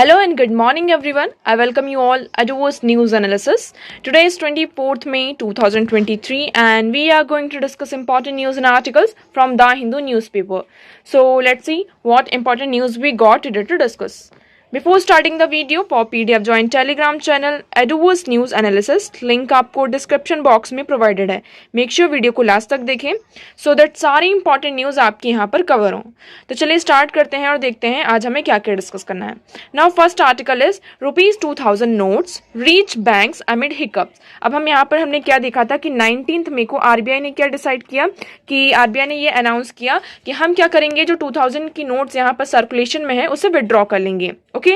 Hello and good morning everyone. I welcome you all at Adover's News Analysis. Today is 24th May 2023 and we are going to discuss important news and articles from the Hindu newspaper. So let's see what important news we got today to discuss. Before starting the video, for PDF join Telegram channel Adover's News Analysis. Link आपको description box में provided है. Make sure video को last तक देखें so that सारी important news आपके यहाँ पर कवर हो. तो चलिए स्टार्ट करते हैं और देखते हैं आज हमें क्या क्या डिस्कस करना है. Now first article is ₹2000 notes reach banks amid hiccups. अब हम यहाँ पर हमने क्या देखा था कि 19 मई को आरबीआई ने क्या डिसाइड किया कि आरबीआई ने ये अनाउंस किया कि हम क्या करेंगे, जो 2000 की नोट्स यहाँ पर सर्कुलेशन में है उसे विड्रॉ कर लेंगे. ओके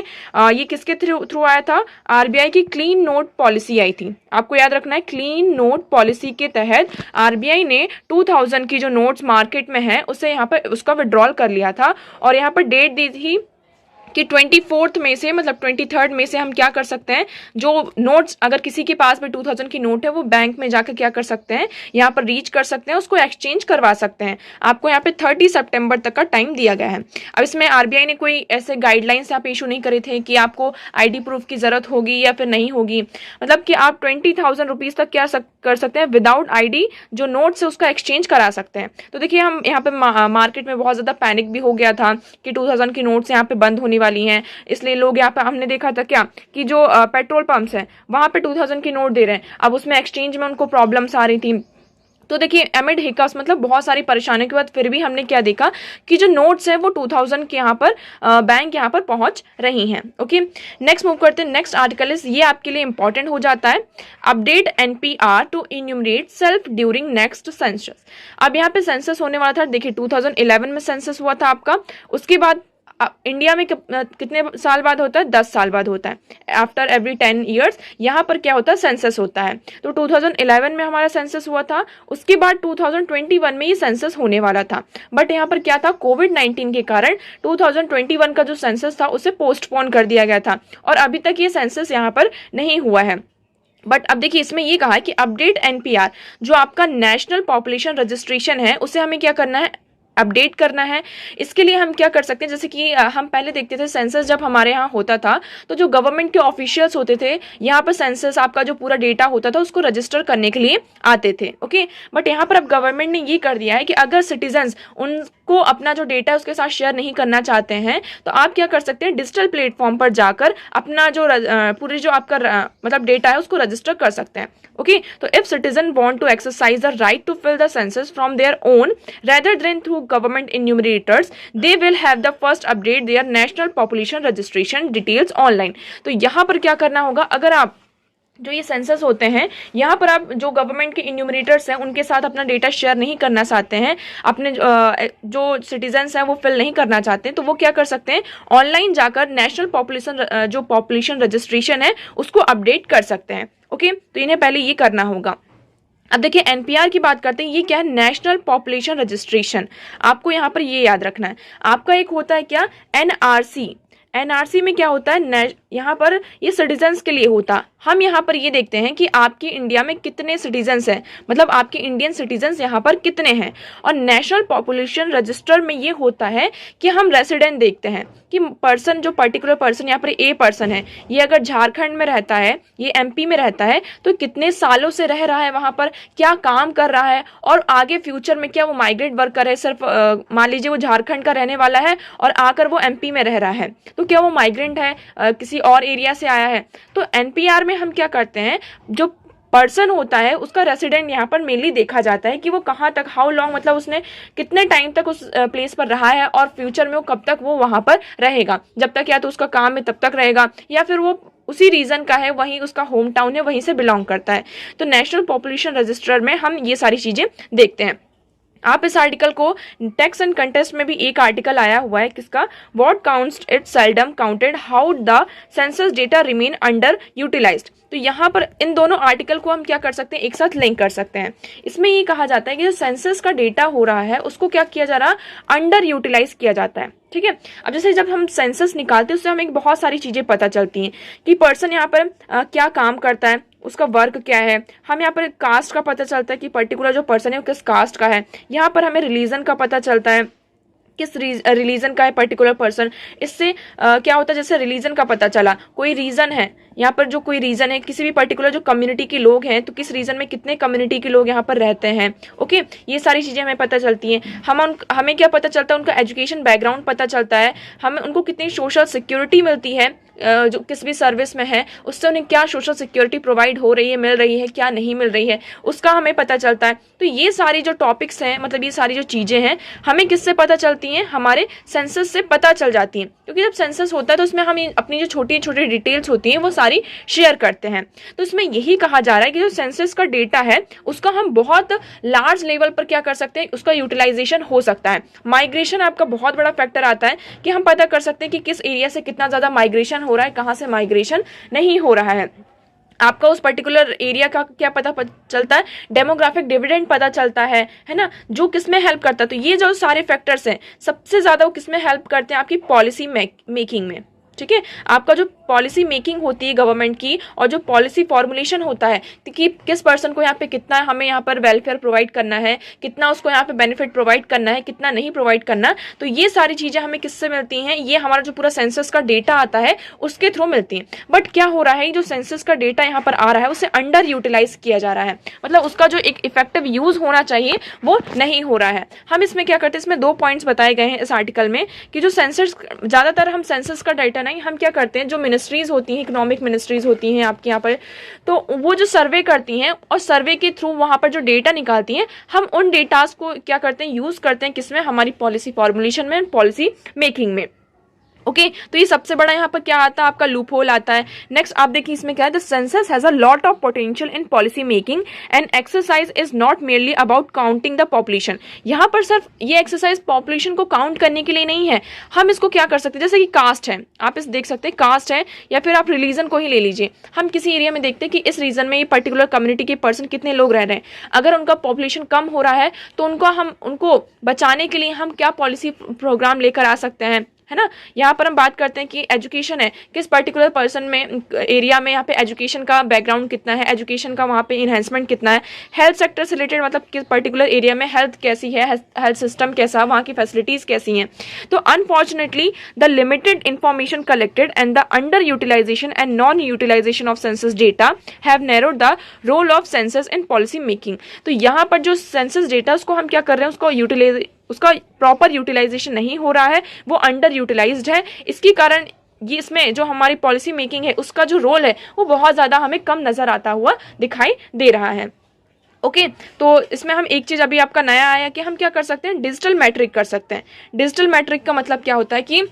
ये किसके थ्रू आया था? आरबीआई की क्लीन नोट पॉलिसी आई थी. आपको याद रखना है, क्लीन नोट पॉलिसी के तहत आरबीआई ने 2000 की जो नोट्स मार्केट में है उसे यहाँ पर उसका विड्रॉल कर लिया था और यहाँ पर डेट दी थी कि 24 में से मतलब 23 में से हम क्या कर सकते हैं, जो नोट्स अगर किसी के पास में 2000 की नोट है वो बैंक में जाकर क्या कर सकते हैं, यहाँ पर रीच कर सकते हैं, उसको एक्सचेंज करवा सकते हैं. आपको यहाँ पे 30 सितंबर तक का टाइम दिया गया है. अब इसमें आरबीआई ने कोई ऐसे गाइडलाइंस यहाँ पे इशू नहीं करे थे कि आपको आईडी प्रूफ की जरूरत होगी या फिर नहीं होगी. मतलब कि आप 20,000 रुपीज तक क्या कर सकते हैं विदाउट आईडी, जो नोट्स है उसका एक्सचेंज करा सकते हैं. तो देखिए हम यहाँ पे मार्केट में बहुत ज्यादा पैनिक भी हो गया था कि 2000 की नोट्स यहाँ पे बंद होने वाली हैं, इसलिए लोग यहाँ पे हमने देखा था क्या कि जो पेट्रोल पंप्स हैं वहां पे 2000 की नोट दे रहे हैं. अब उसमें एक्सचेंज में उनको प्रॉब्लम्स आ रही थी. तो देखिए एमिड हिकअप्स मतलब बहुत सारी परेशानियों के बाद फिर भी हमने क्या देखा कि जो नोट्स हैं वो 2000 के यहाँ पर बैंक यहाँ पर पहुंच रही हैं. ओके नेक्स्ट मूव करते हैं. नेक्स्ट आर्टिकल इज, ये आपके लिए इंपॉर्टेंट हो जाता है, update NPR to enumerate self during next census. अब यहाँ पे सेंसस होने वाला था. देखिए 2011 में सेंसस हुआ था आपका, उसके बाद इंडिया में कितने साल बाद होता है? 10 साल बाद होता है. आफ्टर एवरी 10 ईयर्स यहाँ पर क्या होता है, सेंसस होता है. तो 2011 में हमारा सेंसस हुआ था, उसके बाद 2021 में ये सेंसस होने वाला था. बट यहाँ पर क्या था, कोविड-19 के कारण 2021 का जो सेंसस था उसे पोस्टपोन कर दिया गया था और अभी तक ये सेंसस यहाँ पर नहीं हुआ है. बट अब देखिए इसमें ये कहा है कि अपडेट एनपीआर, जो आपका नेशनल पॉपुलेशन रजिस्ट्रेशन है उसे हमें क्या करना है, अपडेट करना है. इसके लिए हम क्या कर सकते हैं, जैसे कि हम पहले देखते थे सेंसस जब हमारे यहाँ होता था तो जो गवर्नमेंट के ऑफिशियल्स होते थे यहाँ पर सेंसस आपका जो पूरा डेटा होता था उसको रजिस्टर करने के लिए आते थे. ओके बट यहाँ पर अब गवर्नमेंट ने ये कर दिया है कि अगर सिटीजन्स उनको अपना जो डेटा है उसके साथ शेयर नहीं करना चाहते हैं तो आप क्या कर सकते हैं, डिजिटल प्लेटफॉर्म पर जाकर अपना जो पूरी जो आपका मतलब डेटा है उसको रजिस्टर कर सकते हैं. ओके तो if citizen want to exercise the right to fill the census from their own rather than through government enumerators, they will have the first update their national population registration details online. तो यहाँ पर क्या करना होगा, अगर आप जो ये सेंसस होते हैं यहाँ पर आप जो गवर्नमेंट के इन्यूमरेटर्स हैं उनके साथ अपना डेटा शेयर नहीं करना चाहते हैं, अपने जो सिटीजन्स हैं वो फिल नहीं करना चाहते हैं, तो वो क्या कर सकते हैं, ऑनलाइन जाकर नेशनल पॉपुलेशन जो पॉपुलेशन रजिस्ट्रेशन है उसको अपडेट कर सकते हैं. ओके तो इन्हें पहले ये करना होगा. अब देखिए एनपीआर की बात करते हैं, ये क्या है, नेशनल पॉपुलेशन रजिस्ट्रेशन. आपको यहाँ पर ये याद रखना है. आपका एक होता है क्या, एनआरसी. एनआरसी में क्या होता है, यहाँ पर ये सिटीजन्स के लिए होता. हम यहाँ पर ये देखते हैं कि आपके इंडिया में कितने सिटीजन्स हैं, मतलब आपके इंडियन सिटीजन्स यहाँ पर कितने हैं. और नेशनल पॉपुलेशन रजिस्टर में ये होता है कि हम रेसिडेंट देखते हैं कि पर्सन, जो पर्टिकुलर पर्सन यहाँ पर ए पर्सन है, ये अगर झारखंड में रहता है, ये एमपी में रहता है, तो कितने सालों से रह रहा है वहाँ पर, क्या काम कर रहा है और आगे फ्यूचर में क्या वो माइग्रेट वर्कर है. सिर्फ मान लीजिए वो झारखंड का रहने वाला है और आकर वो एमपी में रह रहा है, तो क्या वो माइग्रेंट है, किसी और एरिया से आया है. तो एनपीआर में हम क्या करते हैं, जो पर्सन होता है उसका रेसिडेंट यहाँ पर मेनली देखा जाता है कि वो कहाँ तक, हाउ लॉन्ग, मतलब उसने कितने टाइम तक उस प्लेस पर रहा है और फ्यूचर में वो कब तक वो वहाँ पर रहेगा. जब तक या तो उसका काम है तब तक रहेगा या फिर वो उसी रीजन का है, वहीं उसका होम टाउन है, वहीं से बिलोंग करता है. तो नेशनल पॉपुलेशन रजिस्टर में हम ये सारी चीजें देखते हैं. आप इस आर्टिकल को टेक्स्ट एंड कंटेस्ट में भी एक आर्टिकल आया हुआ है किसका, what counts it seldom counted how the census data remain under utilised. तो यहाँ पर इन दोनों आर्टिकल को हम क्या कर सकते हैं, एक साथ लिंक कर सकते हैं. इसमें ये कहा जाता है कि जो सेंसस का डेटा हो रहा है उसको क्या किया जा रहा, अंडर यूटिलाइज किया जाता है. ठीक है, अब जैसे जब हम सेंसस निकालते हैं उससे हमें बहुत सारी चीजें पता चलती हैं कि पर्सन यहाँ पर क्या काम करता है, उसका वर्क क्या है. हम यहाँ पर कास्ट का पता चलता है कि पर्टिकुलर जो पर्सन है वो किस कास्ट का है. यहाँ पर हमें रिलीजन का पता चलता है किस रिलीजन का है पर्टिकुलर पर्सन। इससे क्या होता है, जैसे रिलीजन का पता चला, कोई रीजन है यहाँ पर, जो कोई रीजन है किसी भी पर्टिकुलर जो कम्युनिटी के लोग हैं, तो किस रीजन में कितने कम्युनिटी के लोग यहाँ पर रहते हैं। ओके, ये सारी चीजें हमें पता चलती हैं। हमें क्या पता चलता है, उनका एजुकेशन बैकग्राउंड पता चलता है, हमें उनको कितनी सोशल सिक्योरिटी मिलती है, जो किस भी सर्विस में है उससे उन्हें क्या सोशल सिक्योरिटी प्रोवाइड हो रही है, मिल रही है, क्या नहीं मिल रही है, उसका हमें पता चलता है। तो ये सारी जो टॉपिक्स हैं, मतलब ये सारी जो चीजें हैं, हमें किससे पता चलती हैं, हमारे सेंसस से पता चल जाती हैं। क्योंकि जब सेंसस होता है तो उसमें हम अपनी जो छोटी छोटी डिटेल्स होती हैं वो सारी शेयर करते हैं। तो इसमें यही कहा जा रहा है कि जो सेंसस का डेटा है उसका हम बहुत लार्ज लेवल पर क्या कर सकते हैं, उसका यूटिलाइजेशन हो सकता है। माइग्रेशन आपका बहुत बड़ा फैक्टर आता है कि हम पता कर सकते हैं कि किस एरिया से कितना ज्यादा माइग्रेशन हो रहा है, कहाँ से माइग्रेशन नहीं हो रहा है। आपका उस पर्टिकुलर एरिया का क्या पता चलता है, डेमोग्राफिक डिविडेंड पता चलता है ना, जो किसमें हेल्प करता है। तो ये जो सारे फैक्टर्स हैं सबसे ज्यादा वो किसमें हेल्प करते हैं, आपकी पॉलिसी मेकिंग में। ठीक है, आपका जो पॉलिसी मेकिंग होती है गवर्नमेंट की, और जो पॉलिसी फॉर्मुलेशन होता है कि किस पर्सन को यहाँ पे कितना हमें यहाँ पर वेलफेयर प्रोवाइड करना है, कितना उसको यहाँ पे बेनिफिट प्रोवाइड करना है, कितना नहीं प्रोवाइड करना। तो ये सारी चीजें हमें किससे मिलती हैं, ये हमारा जो पूरा सेंसस का डेटा आता है उसके थ्रू मिलती है। बट क्या हो रहा है, जो सेंसस का डेटा यहाँ पर आ रहा है उसे अंडर यूटिलाइज किया जा रहा है, मतलब उसका जो एक इफेक्टिव यूज होना चाहिए वो नहीं हो रहा है। हम इसमें क्या करते हैं, इसमें 2 पॉइंट्स बताए गए हैं इस आर्टिकल में कि जो सेंसस, ज्यादातर हम सेंसस का डाटा नहीं, हम क्या करते हैं, जो मिनिस्ट्रीज होती हैं, इकोनॉमिक मिनिस्ट्रीज होती हैं आपके यहाँ पर, तो वो जो सर्वे करती हैं और सर्वे के थ्रू वहां पर जो डेटा निकालती हैं, हम उन डेटास को क्या करते हैं, यूज करते हैं किसमें, हमारी पॉलिसी फॉर्मुलेशन में, पॉलिसी मेकिंग में। ओके, तो ये सबसे बड़ा यहाँ पर क्या आता है, आपका लूप होल आता है। नेक्स्ट आप देखिए इसमें क्या है, the census has a lot of potential in policy making and exercise is not merely about counting the population. यहाँ पर सिर्फ ये एक्सरसाइज पॉपुलेशन को काउंट करने के लिए नहीं है, हम इसको क्या कर सकते हैं, जैसे कि कास्ट है, आप इस देख सकते हैं कास्ट है, या फिर आप रिलीजन को ही ले लीजिए। हम किसी एरिया में देखते हैं कि इस रीजन में ये पर्टिकुलर कम्युनिटी के पर्सन कितने लोग रह रहे हैं, अगर उनका पॉपुलेशन कम हो रहा है तो उनको बचाने के लिए हम क्या पॉलिसी प्रोग्राम लेकर आ सकते हैं, है ना। यहाँ पर हम बात करते हैं कि एजुकेशन है, किस पर्टिकुलर पर्सन में, एरिया में यहाँ पे एजुकेशन का बैकग्राउंड कितना है, एजुकेशन का वहाँ पे इन्हेंसमेंट कितना है, हेल्थ सेक्टर से रिलेटेड, मतलब किस पर्टिकुलर एरिया में हेल्थ कैसी है, हेल्थ सिस्टम कैसा, वहाँ की फैसिलिटीज कैसी हैं। तो unfortunately the limited information collected and the under utilisation and non utilisation of census data have narrowed the role of census in policy making. तो यहाँ पर जो सेंसस डेटा उसको हम क्या कर रहे हैं, उसका प्रॉपर यूटिलाइजेशन नहीं हो रहा है, वो अंडर यूटिलाइज्ड है। इसके कारण ये इसमें जो हमारी पॉलिसी मेकिंग है उसका जो रोल है वो बहुत ज़्यादा हमें कम नज़र आता हुआ दिखाई दे रहा है। ओके, तो इसमें हम एक चीज़ अभी आपका नया आया कि हम क्या कर सकते हैं, डिजिटल मैट्रिक कर सकते हैं। डिजिटल मैट्रिक का मतलब क्या होता है कि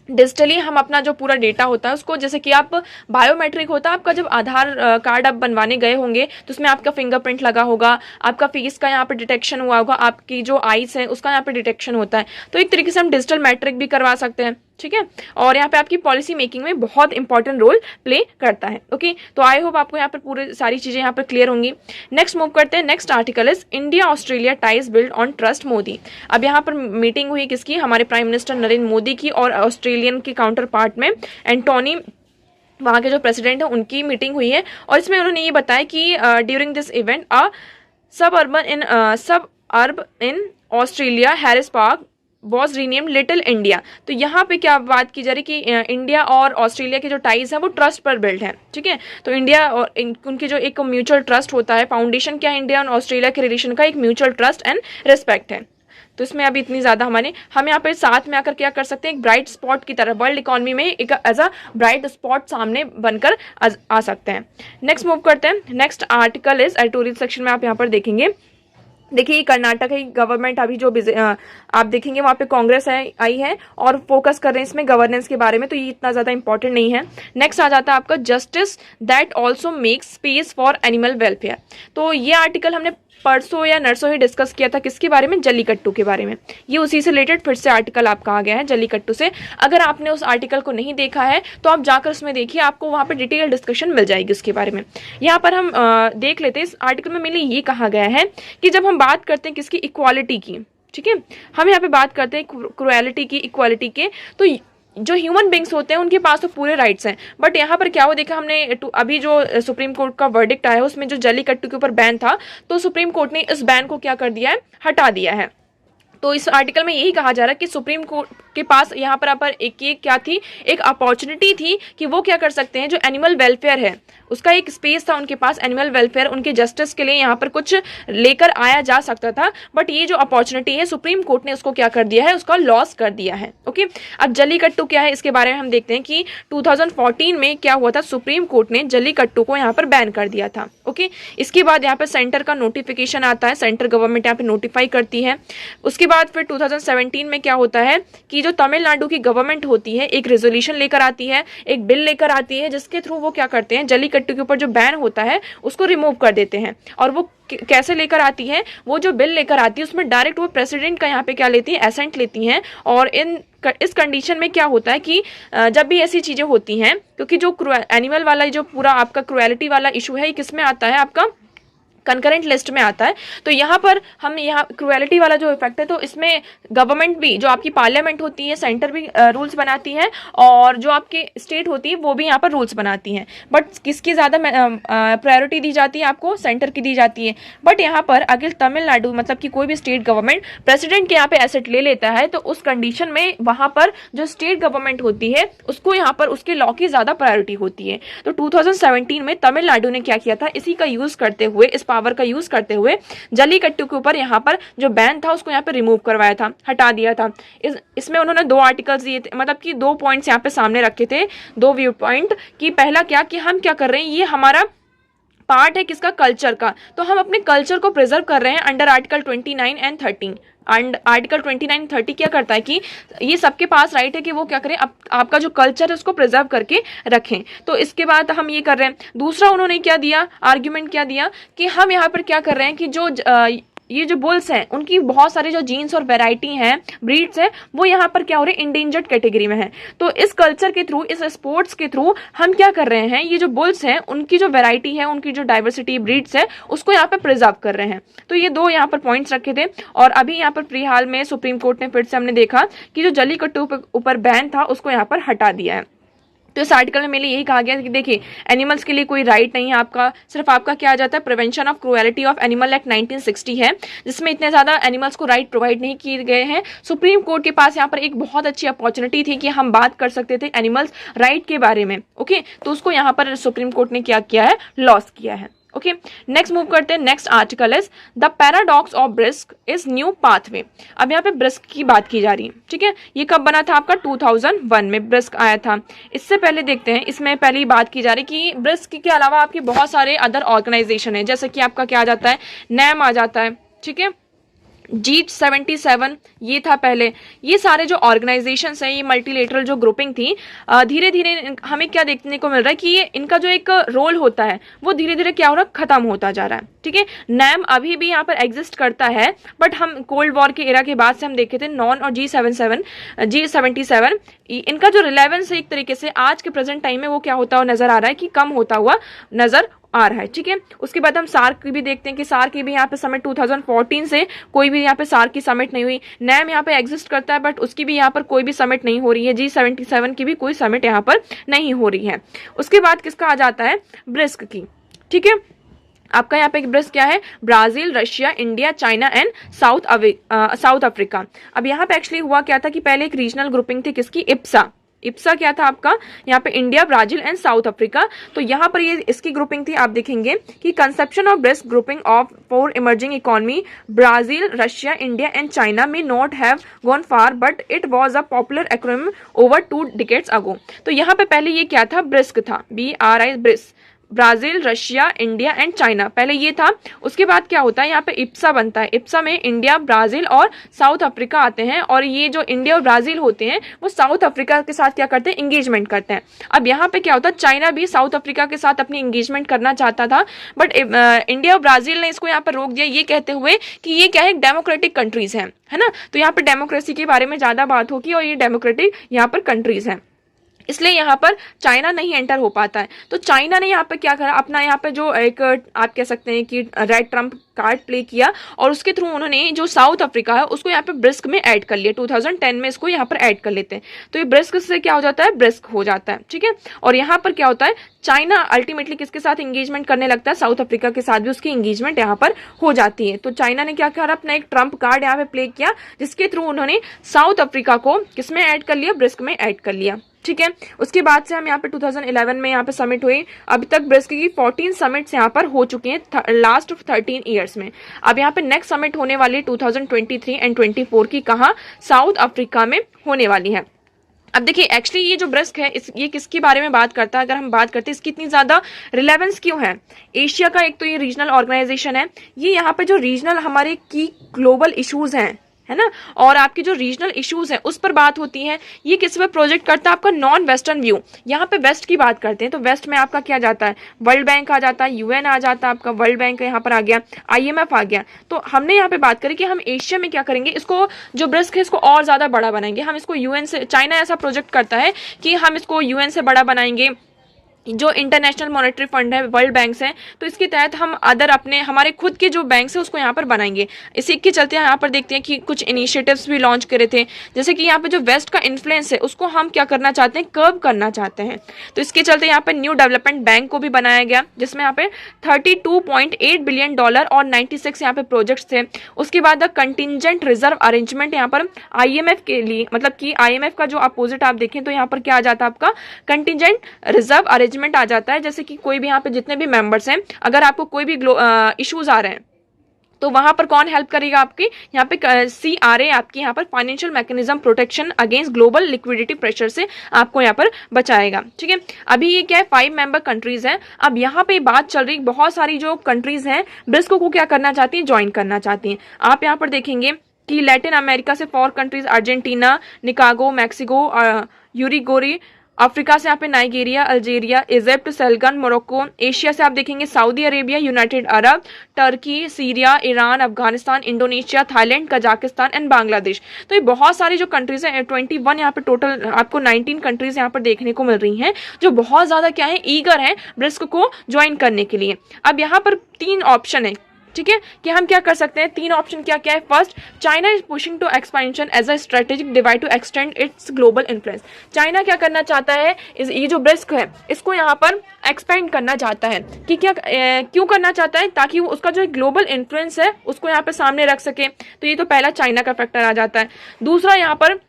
डिजिटली हम अपना जो पूरा डेटा होता है उसको, जैसे कि आप बायोमेट्रिक होता है आपका, जब आधार कार्ड आप बनवाने गए होंगे तो उसमें आपका फिंगरप्रिंट लगा होगा, आपका फेस का यहाँ पे डिटेक्शन हुआ होगा, आपकी जो आईज है उसका यहाँ पे डिटेक्शन होता है। तो एक तरीके से हम डिजिटल मैट्रिक भी करवा सकते हैं, ठीक है, और यहाँ पे आपकी पॉलिसी मेकिंग में बहुत इंपॉर्टेंट रोल प्ले करता है। ओके, तो आई होप आपको यहाँ पर पूरी सारी चीजें यहाँ पर क्लियर होंगी। नेक्स्ट मूव करते हैं, next article is India Australia ties build on trust Modi. अब यहाँ पर मीटिंग हुई किसकी, हमारे प्राइम मिनिस्टर नरेंद्र मोदी की और ऑस्ट्रेलियन के काउंटर पार्ट में एंटोनी, वहाँ के जो प्रेसिडेंट है, उनकी मीटिंग हुई है। और इसमें उन्होंने ये बताया कि ड्यूरिंग दिस इवेंट सब अर्ब in Australia Harris park was rename little India. तो यहाँ पे क्या बात की जा रही कि इंडिया और ऑस्ट्रेलिया के जो टाइज है वो ट्रस्ट पर बिल्ड है, ठीक है। तो इंडिया और उनकी जो एक म्यूचुअल ट्रस्ट होता है, फाउंडेशन क्या है इंडिया और ऑस्ट्रेलिया के रिलेशन का, एक म्यूचुअल ट्रस्ट एंड रिस्पेक्ट है। तो इसमें अभी इतनी ज़्यादा हम यहाँ पे साथ में आकर क्या कर सकते हैं, एक ब्राइट स्पॉट की तरह वर्ल्ड इकोनॉमी में एक एज अ ब्राइट स्पॉट सामने बनकर आ सकते हैं। नेक्स्ट मूव करते हैं, next article is editorial section में आप यहाँ पर देखेंगे। देखिए कर्नाटक की गवर्नमेंट अभी जो आप देखेंगे वहाँ पे कांग्रेस आई है और फोकस कर रहे हैं इसमें गवर्नेंस के बारे में, तो ये इतना ज़्यादा इंपॉर्टेंट नहीं है। नेक्स्ट आ जाता है आपका justice that also makes space for animal welfare. तो ये आर्टिकल हमने परसों या नरसों ही डिस्कस किया था, किसके बारे में, जल्लीकट्टू के बारे में। ये उसी से रिलेटेड फिर से आर्टिकल आपका आ गया है जल्लीकट्टू से। अगर आपने उस आर्टिकल को नहीं देखा है तो आप जाकर उसमें देखिए, आपको वहाँ पे डिटेल डिस्कशन मिल जाएगी उसके बारे में। यहाँ पर हम देख लेते हैं, इस आर्टिकल में मेनली ये कहा गया है कि जब हम बात करते हैं किसकी, इक्वालिटी की, ठीक है, हम यहाँ पे बात करते हैं क्रुएलिटी की, इक्वालिटी के, तो जो ह्यूमन बींग्स होते हैं उनके पास तो पूरे राइट्स हैं। बट यहाँ पर क्या हो देखा हमने, अभी जो सुप्रीम कोर्ट का वर्डिक्ट आया है उसमें जो जल्लीकट्टू के ऊपर बैन था, तो सुप्रीम कोर्ट ने इस बैन को क्या कर दिया है, हटा दिया है। तो इस आर्टिकल में यही कहा जा रहा है कि सुप्रीम कोर्ट के पास यहाँ पर एक क्या थी, एक अपॉर्चुनिटी थी कि वो क्या कर सकते हैं, जो एनिमल वेलफेयर है उसका एक स्पेस था उनके पास, एनिमल वेलफेयर उनके जस्टिस के लिए यहाँ पर कुछ लेकर आया जा सकता था, बट ये जो अपॉर्चुनिटी है सुप्रीम कोर्ट ने उसको क्या कर दिया है, उसका लॉस कर दिया है। ओके, अब जल्लीकट्टू क्या है इसके बारे में हम देखते हैं कि 2014 में क्या हुआ था, सुप्रीम कोर्ट ने जल्लीकट्टू को यहाँ पर बैन कर दिया था। ओके, इसके बाद यहाँ पर सेंटर का नोटिफिकेशन आता है, सेंट्रल गवर्नमेंट यहाँ पे नोटिफाई करती है। उसके बाद फिर 2017 में क्या होता है कि जो तमिलनाडु की गवर्नमेंट होती है एक रेजोल्यूशन लेकर आती है, एक बिल लेकर आती है, जिसके थ्रू वो क्या करते हैं, जल्लीकट्टू के ऊपर जो बैन होता है उसको रिमूव कर देते हैं। और वो कैसे लेकर आती है, वो जो बिल लेकर आती है उसमें डायरेक्ट वो प्रेसिडेंट का यहाँ पे क्या लेती है, एसेंट लेती हैं। और इस कंडीशन में क्या होता है कि जब भी ऐसी चीजें होती हैं, क्योंकि जो एनिमल वाला जो पूरा आपका क्रुएलिटी वाला इशू है, ये किस में आता है, आपका कंकरेंट लिस्ट में आता है। तो यहाँ पर हम यहाँ क्रुएलिटी वाला जो इफेक्ट है, तो इसमें गवर्नमेंट भी, जो आपकी पार्लियामेंट होती है, सेंटर भी रूल्स बनाती है, और जो आपकी स्टेट होती है वो भी यहाँ पर रूल्स बनाती हैं। बट किसकी ज़्यादा प्रायोरिटी दी जाती है, आपको सेंटर की दी जाती है। बट यहाँ पर अगर तमिलनाडु मतलब कि कोई भी स्टेट गवर्नमेंट प्रेसिडेंट के यहाँ पे एसेट ले लेता है, तो उस कंडीशन में वहाँ पर जो स्टेट गवर्नमेंट होती है उसको यहाँ पर उसके लॉ की ज़्यादा प्रायोरिटी होती है। तो 2017 में तमिलनाडु ने क्या किया था, इसी का यूज़ करते हुए, इस पावर का यूज करते हुए जल्लीकट्टू के ऊपर यहाँ पर जो बैन था उसको यहाँ पे रिमूव करवाया था, हटा दिया था। इसमें उन्होंने 2 आर्टिकल्स दिए थे, मतलब कि 2 पॉइंट्स यहाँ पे सामने रखे थे, 2 व्यू पॉइंट, कि पहला क्या कि हम क्या कर रहे हैं, ये हमारा पार्ट है किसका, कल्चर का, तो हम अपने कल्चर को प्रिजर्व कर रहे हैं under article 29 and 30। And article 29 30 क्या करता है कि ये सबके पास राइट है कि वो क्या करें, आपका जो कल्चर है उसको प्रिजर्व करके रखें। तो इसके बाद हम ये कर रहे हैं। दूसरा उन्होंने क्या दिया, आर्ग्यूमेंट क्या दिया कि हम यहाँ पर क्या कर रहे हैं कि जो ये जो बुल्स हैं उनकी बहुत सारे जो जीन्स और वैरायटी हैं, ब्रीड्स हैं, वो यहाँ पर क्या हो रहे हैं, इंडेंजर्ड कैटेगरी में है। तो इस कल्चर के थ्रू, इस स्पोर्ट्स के थ्रू हम क्या कर रहे हैं, ये जो बुल्स हैं उनकी जो वैरायटी है, उनकी जो डाइवर्सिटी ब्रीड्स है, उसको यहाँ पे प्रिजर्व कर रहे हैं। तो ये 2 यहाँ पर पॉइंट्स रखे थे। और अभी यहाँ पर फिलहाल में सुप्रीम कोर्ट ने फिर से हमने देखा कि जो जल्लीकट्टू ऊपर बैन था उसको यहाँ पर हटा दिया है। तो इस आर्टिकल में मेरे यही कहा गया कि देखिए, एनिमल्स के लिए कोई राइट नहीं है आपका, सिर्फ आपका क्या आ जाता है, prevention of cruelty of animal act 1960 है, जिसमें इतने ज़्यादा एनिमल्स को राइट प्रोवाइड नहीं किए गए हैं। सुप्रीम कोर्ट के पास यहाँ पर एक बहुत अच्छी अपॉर्चुनिटी थी कि हम बात कर सकते थे एनिमल्स राइट के बारे में। ओके, तो उसको यहाँ पर सुप्रीम कोर्ट ने क्या किया है, लॉस किया है। ओके, नेक्स्ट मूव करते हैं। Next article is the paradox of brisk is new pathway. अब यहाँ पे ब्रिस्क की बात की जा रही है, ठीक है। ये कब बना था, आपका 2001 में ब्रिस्क आया था। इससे पहले देखते हैं, इसमें पहली बात की जा रही कि ब्रिस्क के अलावा आपके बहुत सारे अदर ऑर्गेनाइजेशन है, जैसे कि आपका क्या आ जाता है, नैम आ जाता है, ठीक है, G77 ये था पहले। ये सारे जो ऑर्गेनाइजेशंस हैं, ये मल्टीलेटरल जो ग्रुपिंग थी, धीरे धीरे हमें क्या देखने को मिल रहा है कि ये इनका जो एक रोल होता है वो धीरे धीरे क्या हो रहा है, खत्म होता जा रहा है, ठीक है। नैम अभी भी यहाँ पर एग्जिस्ट करता है, बट हम कोल्ड वॉर के एरा के बाद से हम देखे थे नॉन और G77 इनका जो रिलेवेंस है एक तरीके से आज के प्रेजेंट टाइम में वो क्या होता हुआ नजर आ रहा है कि कम होता हुआ नजर आ रहा है, ठीक है। उसके बाद हम सार्क की भी देखते हैं कि सार्क की भी यहाँ पे समिट 2014 से कोई भी यहाँ पे सार्क की समिट नहीं हुई। नैम यहाँ पे एग्जिस्ट करता है, बट उसकी भी यहाँ पर कोई भी समिट नहीं हो रही है। G77 की भी कोई समिट यहाँ पर नहीं हो रही है। उसके बाद किसका आ जाता है, ब्रिस्क की, ठीक है। आपका यहाँ पे ब्रिस्क क्या है, Brazil, Russia, India, China and south Africa. अब यहाँ पे एक्चुअली हुआ क्या था कि पहले एक रीजनल ग्रुपिंग थी किसकी, इप्सा क्या था आपका, यहाँ पे India, Brazil and south Africa. तो यहाँ पर ये इसकी ग्रुपिंग थी। आप देखेंगे कि conception of BRICS grouping of 4 emerging economy, Brazil, Russia, India and China may not have gone far but it was a popular acronym over 2 decades ago. तो यहाँ पे पहले ये क्या था, ब्रिस्क था, BRI, brisk, Brazil, Russia, India and China, पहले ये था। उसके बाद क्या होता है, यहाँ पे इप्सा बनता है। इप्सा में इंडिया, ब्राजील और साउथ अफ्रीका आते हैं, और ये जो इंडिया और ब्राजील होते हैं वो साउथ अफ्रीका के साथ क्या करते हैं, इंगेजमेंट करते हैं। अब यहाँ पे क्या होता है, चाइना भी साउथ अफ्रीका के साथ अपनी इंगेजमेंट करना चाहता था, बट इंडिया और ब्राजील ने इसको यहाँ पर रोक दिया, ये कहते हुए कि ये क्या है, डेमोक्रेटिक कंट्रीज है ना। तो यहाँ पे डेमोक्रेसी के बारे में ज्यादा बात होगी और ये डेमोक्रेटिक यहाँ पर कंट्रीज हैं। इसलिए यहाँ पर चाइना नहीं एंटर हो पाता है। तो चाइना ने यहाँ पे क्या करा, अपना यहाँ पे जो एक आप कह सकते हैं कि रेड ट्रम्प कार्ड प्ले किया और उसके थ्रू उन्होंने जो साउथ अफ्रीका है उसको यहाँ पे ब्रिस्क में ऐड कर लिया। 2010 में इसको यहाँ पर ऐड कर लेते हैं। तो ये ब्रिस्क से क्या हो जाता है, ब्रिस्क हो जाता है, ठीक है। और यहाँ पर क्या होता है, चाइना अल्टीमेटली किसके साथ इंगेजमेंट करने लगता है, साउथ अफ्रीका के साथ भी उसकी इंगेजमेंट यहाँ पर हो जाती है। तो चाइना ने क्या करा, अपना एक ट्रम्प कार्ड यहाँ पे प्ले किया जिसके थ्रू उन्होंने साउथ अफ्रीका को किसमें ऐड कर लिया, ब्रिस्क में ऐड कर लिया, ठीक है। उसके बाद से हम यहाँ पे 2011 में यहाँ पे समिट हुई। अभी तक ब्रिक्स की 14 समिट्स यहाँ पर हो चुके हैं लास्ट 13 ईयर्स में। अब यहाँ पे नेक्स्ट समिट होने वाली 2023 एंड 24 की, कहाँ, साउथ अफ्रीका में होने वाली है। अब देखिए एक्चुअली ये जो ब्रिक्स है ये किसके बारे में बात करता है, अगर हम बात करते हैं इसकी इतनी ज्यादा रिलेवेंस क्यों है। एशिया का एक तो ये रीजनल ऑर्गेनाइजेशन है, ये यहाँ पे जो रीजनल हमारे की ग्लोबल इश्यूज हैं, है ना, और आपके जो रीजनल इश्यूज हैं उस पर बात होती है। ये किस पे प्रोजेक्ट करता है, आपका नॉन वेस्टर्न व्यू। यहाँ पे वेस्ट की बात करते हैं तो वेस्ट में आपका क्या जाता है, वर्ल्ड बैंक आ जाता है, यूएन आ जाता है, आपका वर्ल्ड बैंक यहाँ पर आ गया, आईएमएफ आ गया। तो हमने यहाँ पे बात करी कि हम एशिया में क्या करेंगे, इसको जो ब्रिक्स है इसको और ज्यादा बड़ा बनाएंगे। हम इसको यूएन से, चाइना ऐसा प्रोजेक्ट करता है कि हम इसको यूएन से बड़ा बनाएंगे, जो इंटरनेशनल मॉनेटरी फंड है, वर्ल्ड बैंक है, तो इसके तहत हम अदर अपने हमारे खुद के जो बैंक है उसको यहाँ पर बनाएंगे। इसी के चलते यहाँ पर देखते हैं कि कुछ इनिशिएटिव्स भी लॉन्च करे थे, जैसे कि यहाँ पे जो वेस्ट का इन्फ्लुएंस है उसको हम क्या करना चाहते हैं, कर्ब करना चाहते हैं। तो इसके चलते यहाँ पे न्यू डेवलपमेंट बैंक को भी बनाया गया जिसमें यहाँ पे $32.8 बिलियन और 96 यहाँ पे प्रोजेक्ट्स थे। उसके बाद कंटिजेंट रिजर्व अरेंजमेंट यहाँ पर आईएमएफ के लिए, मतलब कि आईएमएफ का जो अपोजिट आप देखें तो यहाँ पर क्या आ जाता है, आपका कंटिजेंट रिजर्व अरेंजमेंट आ जाता है। जैसे कि कोई भी यहाँ पे जितने भी मेंबर्स हैं, अगर आपको कोई भी इश्यूज आ रहे हैं तो वहां पर कौन हेल्प करेगा, आपकी यहाँ पे CRA आपकी यहाँ पर financial mechanism protection against global liquidity pressure से आपको यहाँ पर बचाएगा, ठीक है। अभी ये क्या है, 5 मेंबर कंट्रीज हैं। अब यहाँ पे बात चल रही, बहुत सारी जो कंट्रीज हैं ब्रिक्स को क्या करना चाहती है, ज्वाइन करना चाहती हैं। आप यहाँ पर देखेंगे कि लैटिन अमेरिका से 4 कंट्रीज, अर्जेंटीना, निकागो, मैक्सिको, यूरुग्वे, अफ्रीका से यहाँ पे Nigeria, Algeria, Egypt, Senegal, Morocco. Asia से आप देखेंगे Saudi Arabia, United Arab, Turkey, Syria, Iran, Afghanistan, Indonesia, Thailand, Kazakhstan and Bangladesh. तो ये बहुत सारी जो कंट्रीज हैं, 21 यहाँ पे टोटल आपको 19 कंट्रीज यहाँ पर देखने को मिल रही हैं जो बहुत ज्यादा क्या है, ईगर हैं ब्रिक्स को ज्वाइन करने के लिए। अब यहाँ पर 3 ऑप्शन है, ठीक है, कि हम क्या कर सकते हैं। 3 ऑप्शन क्या क्या है। First, China is pushing to expansion as a strategic divide to extend its global influence. China क्या करना चाहता है, ये जो ब्रिक्स है इसको यहाँ पर एक्सपेंड करना चाहता है कि क्या क्यों करना चाहता है, ताकि वो उसका जो ग्लोबल इन्फ्लुएंस है उसको यहाँ पर सामने रख सके। तो ये तो पहला चाइना का फैक्टर आ जाता है। दूसरा, यहाँ पर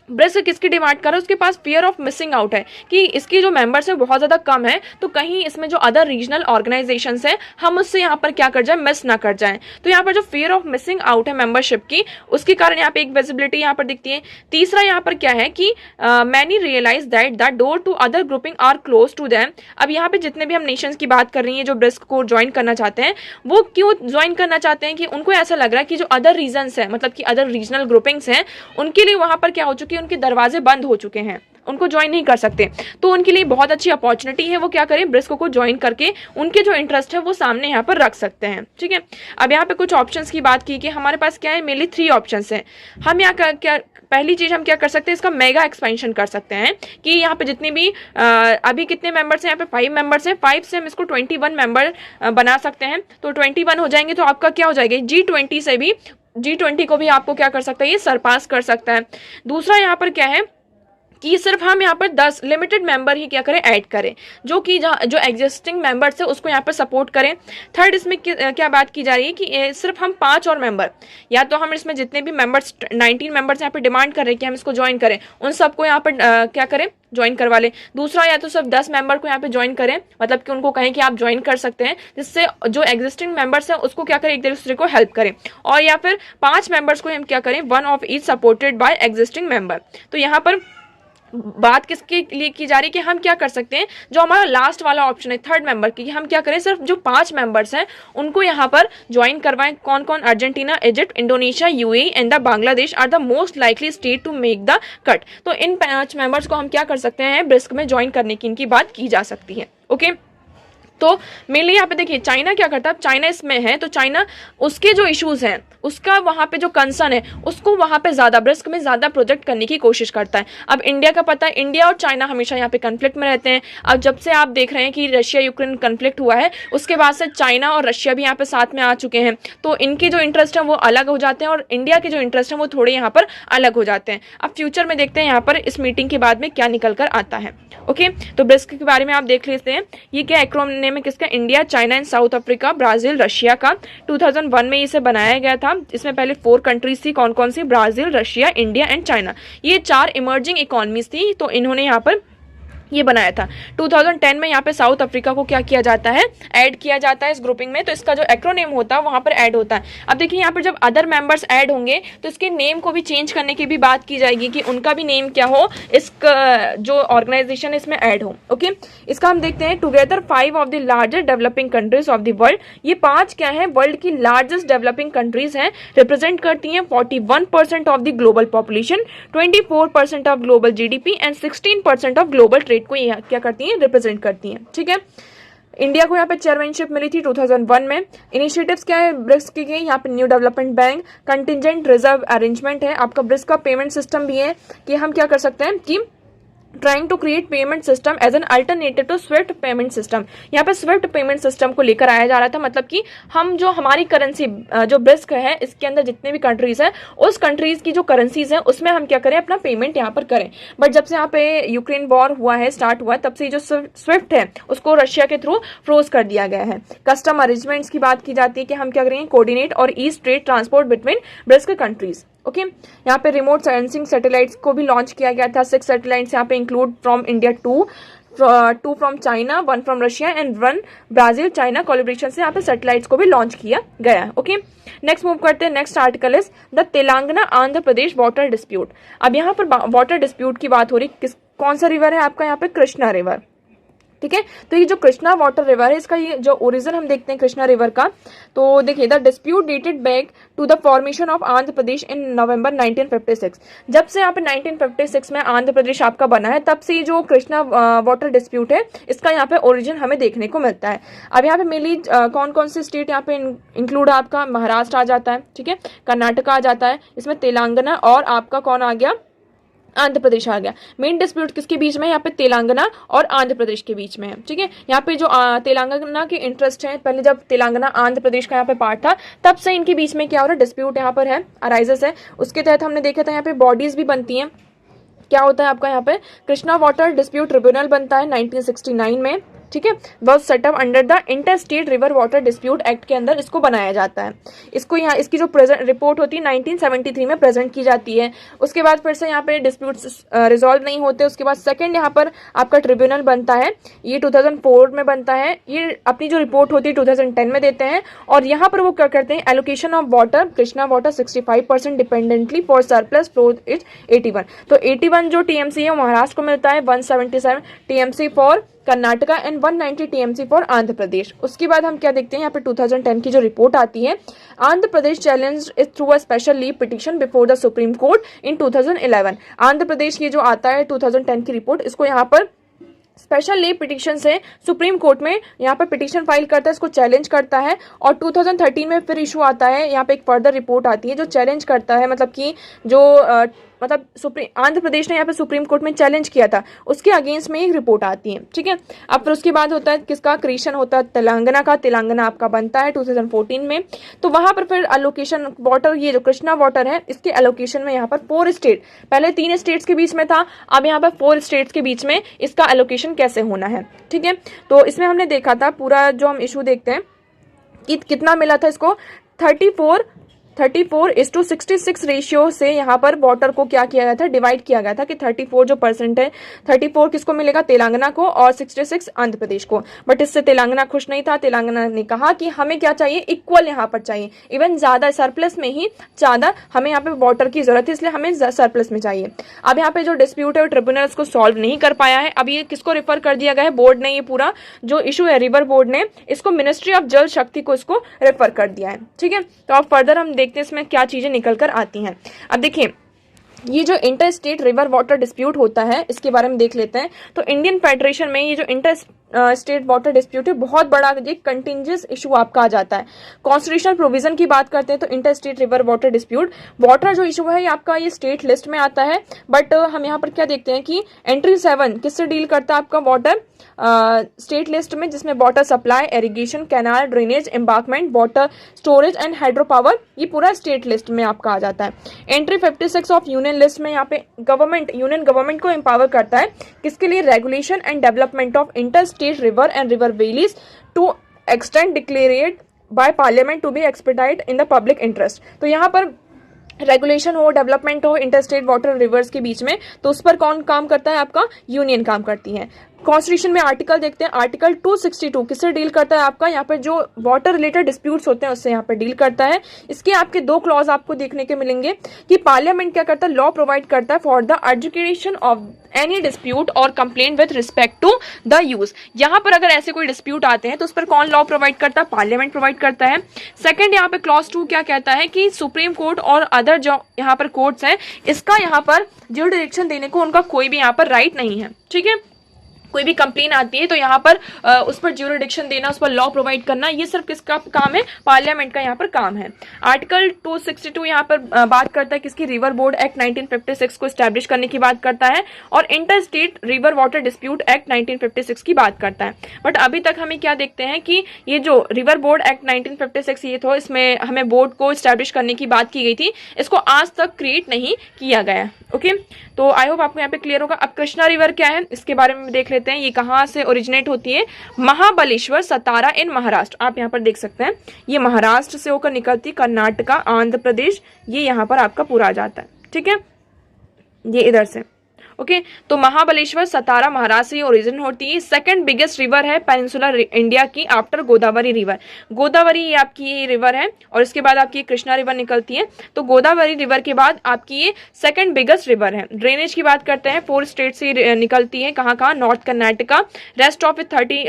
ब्रिक्स किसकी डिमांड कर रहा है, उसके पास फियर ऑफ मिसिंग आउट है कि इसकी जो मेंबर्स है बहुत ज्यादा कम है, तो कहीं इसमें जो अदर रीजनल ऑर्गेनाइजेशंस है हम उससे यहाँ पर क्या कर जाए, मिस ना कर जाएं। तो यहाँ पर जो फियर ऑफ मिसिंग आउट है मेंबरशिप की, उसके कारण यहाँ पे एक विजिबिलिटी यहाँ पर दिखती है। तीसरा यहाँ पर क्या है कि many realise that the door to other grouping are close to them. अब यहाँ पे जितने भी हम नेशंस की बात कर रही है जो ब्रिक्स को ज्वाइन करना चाहते हैं, वो क्यों ज्वाइन करना चाहते हैं कि उनको ऐसा लग रहा है कि जो अदर रीजन्स है, मतलब कि अदर रीजनल ग्रुपिंग्स हैं, उनके लिए वहां पर क्या हो चुकी, उनके दरवाजे बंद हो चुके हैं, उनको ज्वाइन नहीं कर सकते। तो उनके लिए बहुत अच्छी अपॉर्चुनिटी है, वो क्या करें, ब्रिक्स को ज्वाइन करके उनके जो इंटरेस्ट है वो सामने यहाँ पर रख सकते हैं, ठीक है। अब यहाँ पे कुछ ऑप्शंस की बात की कि हमारे पास क्या है, मेनली 3 ऑप्शंस हैं। हम यहाँ क्या पहली चीज हम क्या कर सकते हैं, इसका मेगा एक्सपेंशन कर सकते हैं कि यहाँ पे जितने भी अभी कितने मेंबर्स हैं, यहाँ पे 5 मेंबर्स हैं, 5 से हम इसको 21 मेंबर बना सकते हैं। तो 21 हो जाएंगे तो आपका क्या हो जाएगा, G20 से भी, G20 को भी आपको क्या कर सकता है, ये सरपास कर सकता है। दूसरा यहाँ पर क्या है कि सिर्फ हम यहाँ पर 10 लिमिटेड मेंबर ही क्या करें, ऐड करें, जो कि जो एग्जिस्टिंग मेंबर्स है उसको यहाँ पर सपोर्ट करें। थर्ड, इसमें क्या बात की जा रही है कि सिर्फ हम 5 और मेंबर, या तो हम इसमें जितने भी मेंबर्स 19 मेंबर्स यहाँ पे डिमांड कर रहे हैं कि हम इसको ज्वाइन करें, उन सबको यहाँ पर क्या करें, ज्वाइन करवा लें। दूसरा, या तो सिर्फ 10 मेंबर को यहाँ पे ज्वाइन करें, मतलब कि उनको कहें कि आप ज्वाइन कर सकते हैं, जिससे जो एग्जिस्टिंग मेंबर्स हैं उसको क्या करें, एक दूसरे को हेल्प करें। और या फिर 5 मेंबर्स को हम क्या करें, 1 of each supported by existing member. तो यहाँ पर बात किसके लिए की जा रही है कि हम क्या कर सकते हैं, जो हमारा लास्ट वाला ऑप्शन है थर्ड मेंबर की, हम क्या करें, सिर्फ जो 5 मेंबर्स हैं उनको यहाँ पर ज्वाइन करवाएं। कौन कौन, Argentina, Egypt, Indonesia, UAE and the Bangladesh are the most likely state to make the cut. तो इन 5 मेंबर्स को हम क्या कर सकते हैं, ब्रिक्स में ज्वाइन करने की इनकी बात की जा सकती है, ओके। तो मेनली यहाँ पे देखिए चाइना क्या करता है, चाइना इसमें है तो चाइना उसके जो इश्यूज हैं, उसका वहाँ पे जो कंसर्न है उसको वहाँ पे ज़्यादा ब्रिस्क में ज़्यादा प्रोजेक्ट करने की कोशिश करता है। अब इंडिया का पता है, इंडिया और चाइना हमेशा यहाँ पे कन्फ्लिक्ट में रहते हैं। अब जब से आप देख रहे हैं कि रशिया यूक्रेन कन्फ्लिक्ट हुआ है, उसके बाद से चाइना और रशिया भी यहाँ पे साथ में आ चुके हैं, तो इनके जो इंटरेस्ट है वो अलग हो जाते हैं और इंडिया के जो इंटरेस्ट है वो थोड़े यहाँ पर अलग हो जाते हैं। अब फ्यूचर में देखते हैं यहाँ पर इस मीटिंग के बाद में क्या निकल कर आता है। ओके, तो ब्रिस्क के बारे में आप देख लेते हैं। ये क्या एक्रोनिम है किसका, India, China and south Africa, Brazil, Russia का। 2001 में इसे बनाया गया था। इसमें पहले 4 कंट्रीज थी, कौन कौन सी, Brazil, Russia, India and China. ये 4 इमर्जिंग इकोनॉमीज थी, तो इन्होंने यहाँ पर ये बनाया था। 2010 में यहाँ पे साउथ अफ्रीका को क्या किया जाता है, ऐड किया जाता है इस ग्रुपिंग में, तो इसका जो एक्रोनेम होता है वहाँ पर ऐड होता है। अब देखिए यहाँ पर जब अदर मेंबर्स ऐड होंगे तो इसके नेम को भी चेंज करने की भी बात की जाएगी कि उनका भी नेम क्या हो, इसका जो ऑर्गेनाइजेशन इसमें ऐड हो। ओके, इसका हम देखते हैं। Together 5 of the largest developing countries of the world, ये 5 क्या है, वर्ल्ड की लार्जेस्ट डेवलपिंग कंट्रीज हैं, रिप्रेजेंट करती हैं 41% of the global population, 24% of global GDP and 16% of global trade को ये क्या करती हैं, रिप्रेजेंट करती हैं। ठीक है, इंडिया को यहाँ पे चेयरमैनशिप मिली थी 2001 में। इनिशिएटिव्स क्या है ब्रिक्स की, यहाँ पे new development bank, contingent reserve arrangement है, आपका ब्रिक्स का पेमेंट सिस्टम भी है कि हम क्या कर सकते हैं कि trying to create payment system as an alternative to SWIFT payment system. यहाँ पे स्विफ्ट पेमेंट सिस्टम को लेकर आया जा रहा था, मतलब कि हम जो हमारी करेंसी जो ब्रिस्क है इसके अंदर जितने भी कंट्रीज हैं उस कंट्रीज की जो करेंसीज हैं उसमें हम क्या करें, अपना पेमेंट यहाँ पर करें। बट जब से यहाँ पे यूक्रेन वॉर हुआ है, स्टार्ट हुआ, तब से जो स्विफ्ट है उसको रशिया के थ्रू फ्रोज कर दिया गया है। कस्टम अरेंजमेंट्स की बात की जाती है कि हम क्या करेंगे, कोऑर्डिनेट और ease trade transport between BRICS countries. Okay, यहाँ पे रिमोट सेंसिंग सैटेलाइट्स को भी लॉन्च किया गया था। 6 सैटेलाइट्स यहाँ पे include from India, 2 from China, 1 from Russia and 1 Brazil China collaboration से यहाँ पे सैटेलाइट्स को भी लॉन्च किया गया है। ओके, नेक्स्ट मूव करते हैं। Next article is the Telangana Andhra Pradesh water dispute. अब यहाँ पर वाटर डिस्प्यूट की बात हो रही, कौन सा रिवर है आपका यहाँ पे, कृष्णा रिवर। ठीक है, तो ये जो कृष्णा वाटर रिवर है इसका ये जो ओरिजिन हम देखते हैं कृष्णा रिवर का, तो देखिए the dispute dated back to the formation of Andhra Pradesh in November 1956। जब से यहाँ पे 1956 में आंध्र प्रदेश आपका बना है, तब से जो कृष्णा वाटर डिस्प्यूट है इसका यहाँ पे ओरिजिन हमें देखने को मिलता है। अब यहाँ पे मेनली कौन कौन से स्टेट यहाँ पे इंक्लूड है, आपका महाराष्ट्र आ जाता है, ठीक है, कर्नाटका आ जाता है, इसमें तेलंगाना और आपका कौन आ गया, आंध्र प्रदेश आ गया। मेन डिस्प्यूट किसके बीच में है, यहाँ पे तेलंगाना और आंध्र प्रदेश के बीच में है। ठीक है, यहाँ पे जो तेलंगाना के इंटरेस्ट है, पहले जब तेलंगाना आंध्र प्रदेश का यहाँ पे पार्ट था तब से इनके बीच में क्या हो रहा है, डिस्प्यूट यहाँ पर है, अराइजेस है। उसके तहत हमने देखा था यहाँ पे बॉडीज भी बनती हैं। क्या होता है आपका यहाँ पे, कृष्णा वाटर डिस्प्यूट ट्रिब्यूनल बनता है 1969 में। ठीक है, was setup under the inter state river water dispute act के अंदर इसको बनाया जाता है। इसको यहाँ इसकी जो प्रेजेंट रिपोर्ट होती है 1973 में प्रेजेंट की जाती है। उसके बाद फिर से यहाँ पे डिस्प्यूट्स रिजॉल्व नहीं होते। उसके बाद सेकंड यहाँ पर आपका ट्रिब्यूनल बनता है, ये 2004 में बनता है। ये अपनी जो रिपोर्ट होती है 2010 में देते हैं और यहाँ पर वो क्या करते हैं, allocation of water, Krishna water 65% dependently for surplus flow is 81। तो 81 जो टीएमसी है महाराष्ट्र को मिलता है, 177 TMC for Karnataka and 190 TMC for Andhra Pradesh. उसके बाद हम क्या देखते हैं, यहाँ पे 2010 की जो रिपोर्ट आती है, Andhra Pradesh challenge is through a special leave petition before the supreme court in 2011। Andhra Pradesh की जो आता है 2010 की रिपोर्ट, इसको यहाँ पर स्पेशल लीव पिटिशन से सुप्रीम कोर्ट में यहाँ पर पिटिशन फाइल करता है, इसको चैलेंज करता है। और 2013 में फिर इशू आता है, यहाँ पे एक फर्दर रिपोर्ट आती है जो चैलेंज करता है, मतलब कि जो मतलब आंध्र प्रदेश ने यहाँ पे सुप्रीम कोर्ट में चैलेंज किया था, उसके अगेंस्ट में एक रिपोर्ट आती है। ठीक है, अब फिर उसके बाद होता है किसका, क्रिएशन होता है तेलंगाना का। तेलंगाना आपका बनता है 2014 में। तो वहां पर फिर एलोकेशन वाटर, ये जो कृष्णा वाटर है इसके एलोकेशन में यहाँ पर 4 स्टेट, पहले 3 स्टेट्स के बीच में था, अब यहाँ पर 4 स्टेट्स के बीच में इसका एलोकेशन कैसे होना है। ठीक है, तो इसमें हमने देखा था पूरा जो हम इशू देखते हैं कि कितना मिला था इसको, 34:66 रेशियो से यहाँ पर वाटर को क्या किया गया था, डिवाइड किया गया था कि 34 जो परसेंट है, 34 किसको मिलेगा, तेलंगाना को, और 66 आंध्र प्रदेश को। बट इससे तेलंगाना खुश नहीं था। तेलंगाना ने कहा कि हमें क्या चाहिए, इक्वल यहाँ पर चाहिए, इवन ज्यादा सरप्लस में ही ज्यादा हमें यहाँ पे वाटर की जरूरत है, इसलिए हमें सरप्लस में चाहिए। अब यहाँ पे जो डिस्प्यूट है ट्रिब्यूनल इसको सॉल्व नहीं कर पाया है। अब ये किसको रेफर कर दिया गया है, बोर्ड ने, ये पूरा जो इशू है रिवर बोर्ड ने इसको मिनिस्ट्री ऑफ जल शक्ति को इसको रेफर कर दिया है। ठीक है, तो अब फर्दर हम देखते हैं इसमें क्या चीजें निकल कर आती हैं। अब देखिए ये जो inter state river water dispute होता है इसके बारे में देख लेते हैं। तो इंडियन फेडरेशन में ये जो इंटर स्टेट वाटर डिस्प्यूट बहुत बड़ा ये कंटिंजेंस इशू आपका आ जाता है। कॉन्स्टिट्यूशनल प्रोविजन की बात करते हैं तो inter state river water dispute, water जो इशू है ये आपका ये स्टेट लिस्ट में आता है, बट हम यहाँ पर क्या देखते हैं कि एंट्री 7 किससे डील करता है आपका वाटर स्टेट लिस्ट में, जिसमें water supply, irrigation, canal, drainage, embankment, water storage and hydro power, ये पूरा स्टेट लिस्ट में आपका आ जाता है। एंट्री 56 ऑफ यूनियन लिस्ट में यहाँ पे गवर्नमेंट यूनियन गवर्नमेंट को एम्पावर करता है किसके लिए, regulation and development of inter state river and river valleys to extend declared by parliament to be expedite in the public interest. तो यहाँ पर रेगुलेशन हो, डेवलपमेंट हो इंटरस्टेट वाटर रिवर्स के बीच में, तो उस पर कौन काम करता है, आपका यूनियन काम करती है। कॉन्स्टिट्यूशन में आर्टिकल देखते हैं, आर्टिकल 262 किससे डील करता है आपका, यहाँ पर जो वाटर रिलेटेड डिस्प्यूट्स होते हैं उससे यहाँ पर डील करता है। इसके आपके 2 क्लॉज आपको देखने के मिलेंगे कि पार्लियामेंट क्या करता है, लॉ प्रोवाइड करता है for the adjudication of any dispute और complaint with respect to the use. यहाँ पर अगर ऐसे कोई डिस्प्यूट आते हैं तो उस पर कौन लॉ प्रोवाइड करता है, पार्लियामेंट प्रोवाइड करता है। सेकंड यहाँ पे क्लॉज 2 क्या कहता है कि सुप्रीम कोर्ट और अदर जो यहाँ पर कोर्ट्स हैं इसका यहाँ पर ज्यूरिडिक्शन देने को उनका कोई भी यहाँ पर राइट नहीं है। ठीक है, कोई भी कंप्लेन आती है तो यहाँ पर उस पर ज्यूरिडिक्शन देना, उस पर लॉ प्रोवाइड करना, ये सिर्फ किसका काम है, पार्लियामेंट का यहाँ पर काम है। आर्टिकल 262 यहाँ पर बात करता है किसकी, रिवर बोर्ड एक्ट 1956 को स्टैब्लिश करने की बात करता है और inter state river water dispute act 1956 की बात करता है। बट अभी तक हमें क्या देखते हैं कि ये जो रिवर बोर्ड एक्ट 1956 ये था, इसमें हमें बोर्ड को स्टैब्लिश करने की बात की गई थी, इसको आज तक क्रिएट नहीं किया गया। ओके, तो आई होप आपको यहाँ पे क्लियर होगा। अब कृष्णा रिवर क्या है इसके बारे में देख लेते हैं। ये कहाँ से ओरिजिनेट होती है, महाबलेश्वर, सतारा इन महाराष्ट्र। आप यहाँ पर देख सकते हैं ये महाराष्ट्र से होकर निकलती, कर्नाटका, आंध्र प्रदेश, ये यहाँ पर आपका पूरा आ जाता है। ठीक है, ये इधर से। ओके, तो महाबलेश्वर, सतारा, महाराष्ट्र से ओरिजिन होती है। सेकंड बिगेस्ट रिवर है पेनिनसुलर इंडिया की आफ्टर गोदावरी रिवर। गोदावरी ये आपकी रिवर है और इसके बाद आपकी कृष्णा रिवर निकलती है। तो गोदावरी रिवर के बाद आपकी ये सेकंड बिगेस्ट रिवर है। ड्रेनेज की बात करते हैं, 4 स्टेट से निकलती है, कहाँ कहाँ, north Karnataka, rest of 30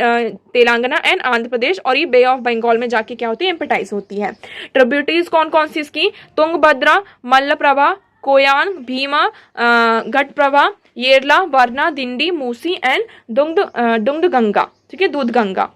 Telangana and Andhra Pradesh, और ये बे ऑफ बंगाल में जाके क्या होती है, एम्पटाइज होती है। ट्रिब्यूटरीज कौन कौन सी इसकी, तुंगभद्रा, मल्लप्रभा, कोयान, भीमा, घटप्रभा, येरला, वरना, दिंडी, मूसी एंड दुंग गंगा। ठीक है, दूध गंगा।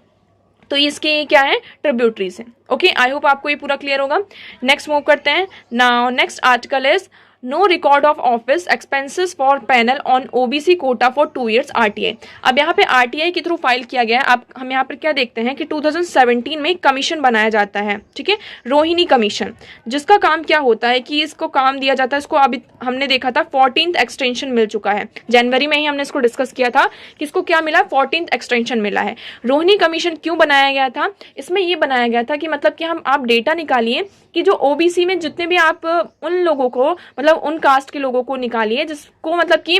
तो इसके क्या है, ट्रिब्यूटरीज है। ओके, आई होप आपको ये पूरा क्लियर होगा। नेक्स्ट मूव करते हैं। Now next article is no record of office expenses for panel on OBC quota for 2 years RTI. अब यहाँ पे आरटीआई के थ्रू फाइल किया गया है। आप हम यहाँ पर क्या देखते हैं कि 2017 में एक कमीशन बनाया जाता है। ठीक है, रोहिणी कमीशन, जिसका काम क्या होता है कि इसको काम दिया जाता है, इसको अभी हमने देखा था 14th एक्सटेंशन मिल चुका है। जनवरी में ही हमने इसको डिस्कस किया था कि इसको क्या मिला, 14th एक्सटेंशन मिला है। रोहिणी कमीशन क्यों बनाया गया था, इसमें यह बनाया गया था कि मतलब कि आप डेटा निकालिए कि जो ओबीसी में जितने भी आप उन लोगों को मतलब उन कास्ट के लोगों को निकालिए जिसको मतलब कि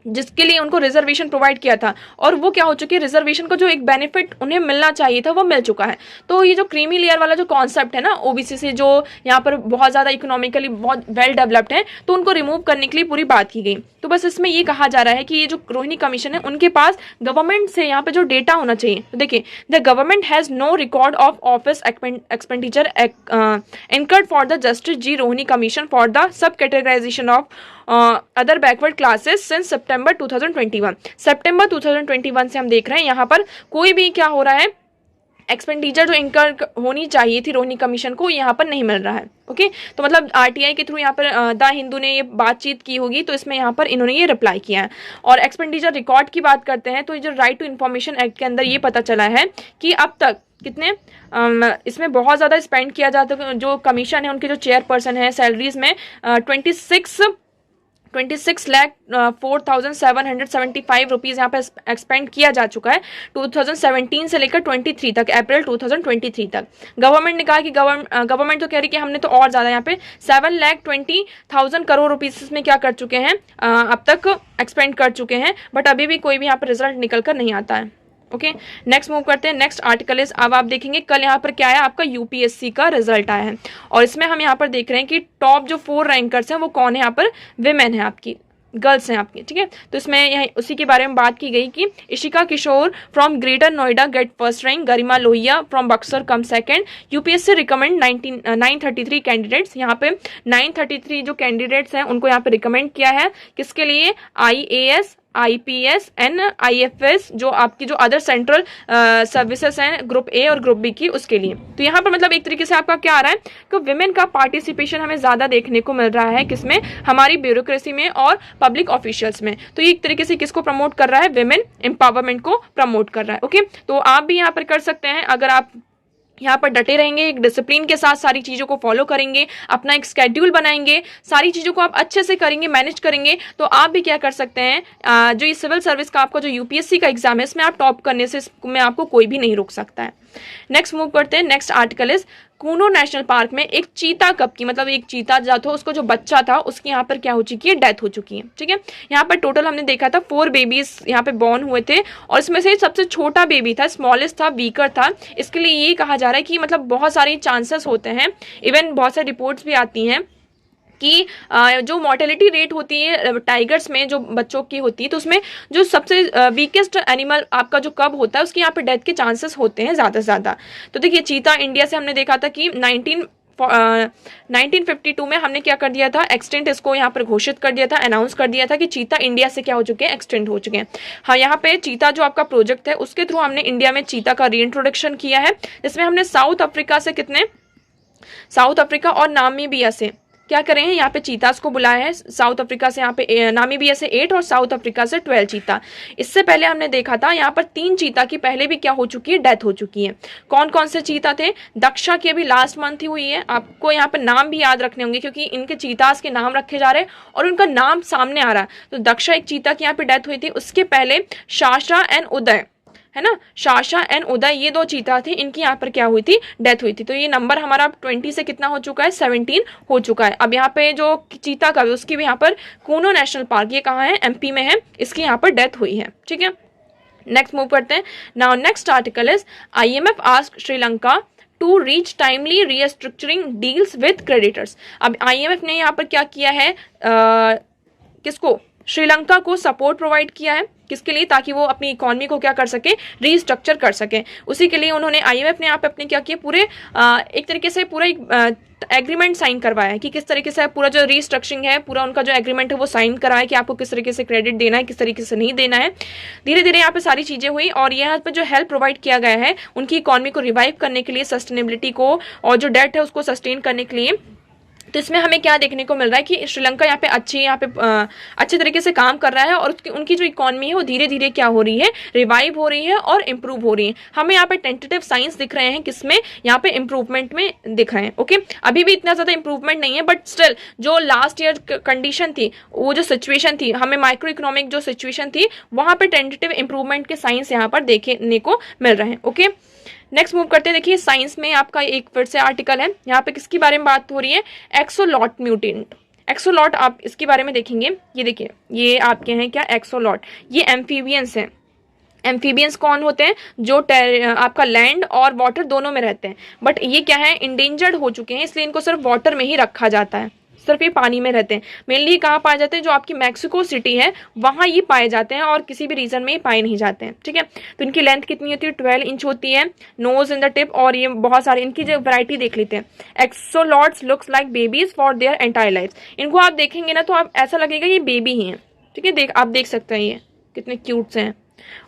जिसके लिए उनको रिजर्वेशन प्रोवाइड किया था, और वो क्या हो चुकी है, रिजर्वेशन को जो एक बेनिफिट उन्हें मिलना चाहिए था वो मिल चुका है। तो ये जो क्रीमी लेयर वाला जो कॉन्सेप्ट है ना ओबीसी से, जो यहाँ पर बहुत ज़्यादा इकोनॉमिकली बहुत वेल डेवलप्ड है, तो उनको रिमूव करने के लिए पूरी बात की गई। तो बस इसमें ये कहा जा रहा है कि ये जो रोहिणी कमीशन है उनके पास गवर्नमेंट से यहाँ पे जो डेटा होना चाहिए। तो देखिए, the government has no record of office expenditure incurred for the Justice G. Rohini Commission for the sub-categorization of other backward classes since September 2021। सितंबर 2021 से हम देख रहे हैं यहाँ पर कोई भी क्या हो रहा है, एक्सपेंडिचर जो इंकर होनी चाहिए थी रोहिणी कमीशन को, यहाँ पर नहीं मिल रहा है। ओके, तो मतलब आरटीआई के थ्रू यहाँ पर द हिंदू ने ये बातचीत की होगी, तो इसमें यहाँ पर इन्होंने ये रिप्लाई किया है। और एक्सपेंडिचर रिकॉर्ड की बात करते हैं तो जो राइट टू इन्फॉर्मेशन एक्ट के अंदर ये पता चला है कि अब तक कितने इसमें बहुत ज़्यादा स्पेंड किया जाता है। जो कमीशन है उनके जो चेयरपर्सन है सैलरीज में 26,04,775 रुपीज़ यहाँ पे एक्सपेंड किया जा चुका है 2017 से लेकर 23 तक, अप्रैल 2023 तक। गवर्नमेंट ने कहा कि गवर्नमेंट तो कह रही कि हमने तो और ज़्यादा यहाँ पे 7,20,000 करोड़ रुपीज़ इसमें क्या कर चुके हैं, अब तक एक्सपेंड कर चुके हैं, बट अभी भी कोई भी यहाँ पर रिजल्ट निकल कर नहीं आता है। ओके, नेक्स्ट मूव करते हैं। नेक्स्ट आर्टिकल इज, अब आप देखेंगे कल यहाँ पर क्या है, आपका यूपीएससी का रिजल्ट आया है और इसमें हम यहाँ पर देख रहे हैं कि टॉप जो 4 रैंकर्स हैं वो कौन है, यहाँ पर विमेन है, आपकी गर्ल्स हैं आपकी। ठीक है, तो इसमें यहाँ उसी के बारे में बात की गई कि Ishika Kishore from Greater Noida get first rank, Garima Lohiya from Buxar come second. UPSC recommend 933 candidates, यहाँ पे 933 जो कैंडिडेट्स हैं उनको यहाँ पे रिकमेंड किया है, किसके लिए, IAS IPS एंड IFS, जो आपकी जो अदर सेंट्रल सर्विसेज हैं ग्रुप ए और ग्रुप बी की, उसके लिए। तो यहाँ पर मतलब एक तरीके से आपका क्या आ रहा है कि विमेन का पार्टिसिपेशन हमें ज़्यादा देखने को मिल रहा है, किसमें, हमारी ब्यूरोक्रेसी में और पब्लिक ऑफिशियल्स में। तो ये एक तरीके से किसको प्रमोट कर रहा है, विमेन एम्पावरमेंट को प्रमोट कर रहा है। ओके, तो आप भी यहाँ पर कर सकते हैं, अगर आप यहाँ पर डटे रहेंगे, एक डिसिप्लिन के साथ सारी चीज़ों को फॉलो करेंगे, अपना एक स्केड्यूल बनाएंगे, सारी चीज़ों को आप अच्छे से करेंगे, मैनेज करेंगे, तो आप भी क्या कर सकते हैं, जो ये सिविल सर्विस का आपका जो UPSC का एग्जाम है, इसमें आप टॉप करने से में आपको कोई भी नहीं रोक सकता है। नेक्स्ट मूव करते हैं। Next article is Kuno national park में एक चीता कब की, मतलब एक चीता जो था उसको जो बच्चा था उसकी यहाँ पर क्या हो चुकी है, डेथ हो चुकी है। ठीक है, यहाँ पर टोटल हमने देखा था 4 बेबीज यहाँ पे बॉर्न हुए थे, और इसमें से सबसे छोटा बेबी था, स्मॉलेस्ट था, वीकर था। इसके लिए ये कहा जा रहा है कि मतलब बहुत सारे चांसेस होते हैं, इवन बहुत सारी रिपोर्ट्स भी आती हैं कि जो मोर्टेलिटी रेट होती है टाइगर्स में, जो बच्चों की होती है, तो उसमें जो सबसे वीकेस्ट एनिमल आपका जो कब होता है, उसकी यहाँ पे डेथ के चांसेस होते हैं ज़्यादा से ज़्यादा। तो देखिए, चीता इंडिया से हमने देखा था कि 1952 में हमने क्या कर दिया था, एक्सटेंट इसको यहाँ पर घोषित कर दिया था, अनाउंस कर दिया था कि चीता इंडिया से क्या हो चुके हैं, एक्सटेंट हो चुके हैं। हाँ, यहाँ पे चीता जो आपका प्रोजेक्ट है उसके थ्रू हमने इंडिया में चीता का रीइंट्रोडक्शन किया है, जिसमें हमने साउथ अफ्रीका से साउथ अफ्रीका और नामीबिया से क्या करें हैं, यहाँ पे चीतास को बुलाया है। साउथ अफ्रीका से यहाँ पे नामीबिया से 8 और साउथ अफ्रीका से 12 चीता। इससे पहले हमने देखा था यहाँ पर 3 चीता की पहले भी क्या हो चुकी है, डेथ हो चुकी है। कौन कौन से चीता थे, दक्षा की अभी लास्ट मंथ ही हुई है। आपको यहाँ पर नाम भी याद रखने होंगे, क्योंकि इनके चीतास के नाम रखे जा रहे हैं और उनका नाम सामने आ रहा है। तो दक्षा एक चीता की यहाँ पे डेथ हुई थी। उसके पहले शाशा एंड उदय, है ना, शाशा एंड उदय, ये 2 चीता थे, इनकी यहाँ पर क्या हुई थी, डेथ हुई थी। तो ये नंबर हमारा 20 से कितना हो चुका है, 17 हो चुका है। अब यहाँ पे जो चीता का उसकी भी यहाँ पर कूनो नेशनल पार्क, ये कहाँ है, MP में है, इसकी यहाँ पर डेथ हुई है। ठीक है, नेक्स्ट मूव करते हैं। Now next article is IMF asked Sri Lanka to reach timely restructuring deals with creditors. अब IMF ने यहाँ पर क्या किया है, किसको, श्रीलंका को सपोर्ट प्रोवाइड किया है, किसके लिए, ताकि वो अपनी इकोनॉमी को क्या कर सके, रीस्ट्रक्चर कर सके। उसी के लिए उन्होंने IMF ने यहाँ पे अपने क्या किया, पूरे एक तरीके से पूरा एक एग्रीमेंट साइन करवाया है कि किस तरीके से पूरा जो रीस्ट्रक्चरिंग है, पूरा उनका जो एग्रीमेंट है वो साइन कराया कि आपको किस तरीके से क्रेडिट देना है, किस तरीके से नहीं देना है। धीरे धीरे यहाँ पे सारी चीजें हुई, और यहाँ पे जो हेल्प प्रोवाइड किया गया है उनकी इकोनॉमी को रिवाइव करने के लिए, सस्टेनेबिलिटी को और जो डेट है उसको सस्टेन करने के लिए। तो इसमें हमें क्या देखने को मिल रहा है कि श्रीलंका यहाँ पे अच्छे तरीके से काम कर रहा है, और उनकी जो इकोनॉमी है वो धीरे धीरे क्या हो रही है, रिवाइव हो रही है और इम्प्रूव हो रही है। हमें यहाँ पे टेंटेटिव साइंस दिख रहे हैं, किसमें, यहाँ पे इम्प्रूवमेंट में दिख रहे हैं। ओके, अभी भी इतना ज़्यादा इम्प्रूवमेंट नहीं है, बट स्टिल जो लास्ट ईयर कंडीशन थी, वो जो सिचुएशन थी, हमें माइक्रो इकोनॉमिक जो सिचुएशन थी, वहाँ पे टेंटेटिव इम्प्रूवमेंट के साइंस यहाँ पर देखने को मिल रहे हैं। ओके, नेक्स्ट मूव करते हैं। देखिए, साइंस में आपका एक फिर से आर्टिकल है, यहाँ पे किसके बारे में बात हो रही है, एक्सोलॉट म्यूटेंट। एक्सोलॉट, आप इसके बारे में देखेंगे, ये देखिए, ये आपके हैं क्या, एक्सोलॉट, ये एम्फीबियंस हैं। एम्फीबियंस कौन होते हैं, जो आपका लैंड और वाटर दोनों में रहते हैं, बट ये क्या है, इंडेंजर्ड हो चुके हैं, इसलिए इनको सिर्फ वाटर में ही रखा जाता है, सिर्फ ये पानी में रहते हैं। मेनली कहाँ पाए जाते हैं, जो आपकी मैक्सिको सिटी है वहाँ ये पाए जाते हैं, और किसी भी रीजन में ये पाए नहीं जाते हैं। ठीक है, तो इनकी लेंथ कितनी होती है, 12 इंच होती है, नोज इन द टिप, और ये बहुत सारे, इनकी जो वैरायटी देख लेते हैं। Axolotls looks like babies for their entire life. इनको आप देखेंगे ना तो आप ऐसा लगेगा ये बेबी ही है। ठीक है, आप देख सकते हैं ये कितने क्यूट से हैं।